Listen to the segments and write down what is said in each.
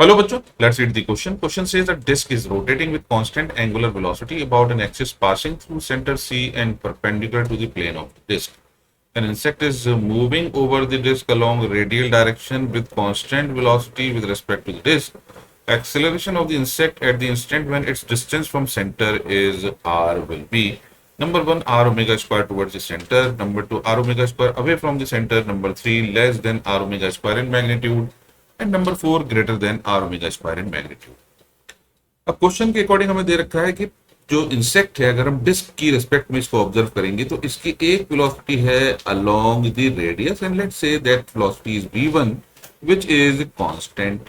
Hello, bachcho. Let's read the question. Question says that disk is rotating with constant angular velocity about an axis passing through center C and perpendicular to the plane of the disk. An insect is moving over the disk along radial direction with constant velocity with respect to the disk. Acceleration of the insect at the instant when its distance from center is r will be number 1 r omega square towards the center, number 2 r omega square away from the center, number 3 less than r omega square in magnitude, and number 4 greater than R omega square in magnitude. अब question के according हमें दे रखा है कि जो insect है अगर हम डिस्क की रिस्पेक्ट में इसको ऑब्जर्व करेंगे तो इसकी एक वेलोसिटी है along the radius and let's say that velocity is v1 which is constant.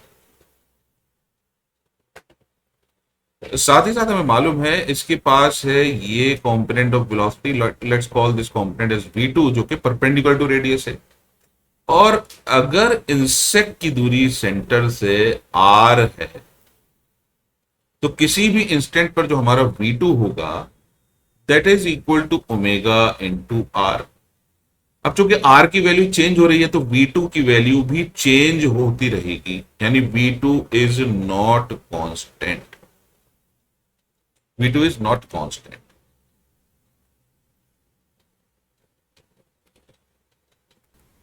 साथ ही साथ हमें मालूम है इसके पास है ये component of velocity, let's call this component as v2 जो कि परपेंडिकुलर टू रेडियस है। और अगर इंसेक्ट की दूरी सेंटर से r है तो किसी भी इंस्टेंट पर जो हमारा v2 होगा that is equal to omega into R. अब चूंकि r की वैल्यू चेंज हो रही है तो v2 की वैल्यू भी चेंज होती रहेगी, यानी v2 is not constant. v2 is not constant.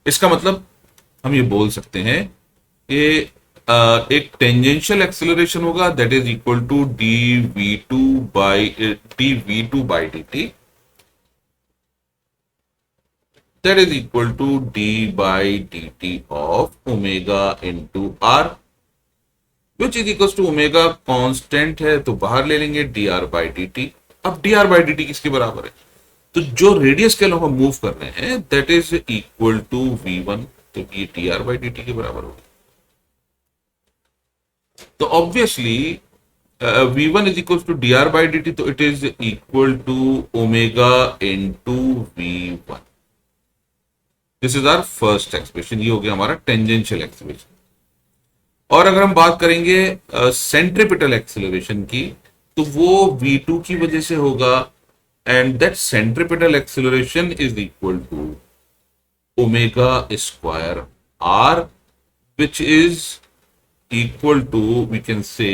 इसका मतलब हम ये बोल सकते हैं कि एक टेंजेंशियल एक्सेलरेशन होगा that is equal to dv2 by dt, that is equal to d by dt of omega into r which is equals to omega constant है तो बाहर ले लेंगे dr by dt। अब dr by dt किसके बराबर है? तो जो रेडियस के अलॉन्ग हम मूव कर रहे हैं that is equal to v1, तो ये dr by dt के बराबर होगा। तो obviously v1 is equal to dr by dt, तो it is equal to omega into v1। This is our first expression, ये हो गया हमारा टेंजेंशियल एक्सेलरेशन। और अगर हम बात करेंगे सेंट्रीपिटल एक्सेलरेशन की तो वो v2 की वजह से होगा and that centripetal acceleration is equal to omega square r which is equal to we can say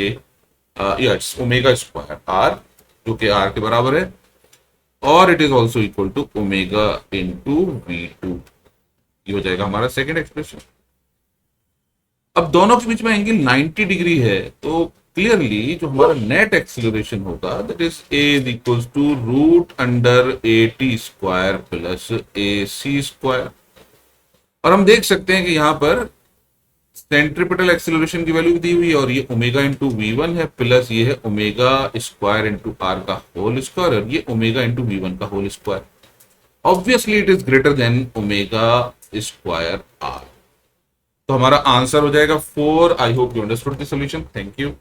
it's omega square r जो कि r के बराबर है और it is also equal to omega into v2। ये हो जाएगा हमारा सेकेंड एक्सप्रेशन। अब दोनों के बीच में एंगल 90 डिग्री है तो क्लियरली जो हमारा नेट एक्सेलरेशन होगा that is a is equal to root under at square plus ac square. और हम देख सकते हैं कि यहां पर सेंट्रीपिटल एक्सेलरेशन की वैल्यू दी हुई है और ये ओमेगा इंटू v1 है प्लस ये है ओमेगा स्क्वायर इंटू आर का होल स्क्वायर और ये ओमेगा इंटू v1 का whole square. Obviously it is greater than omega square R. तो हमारा आंसर हो जाएगा 4। I hope you understood the solution. Thank you.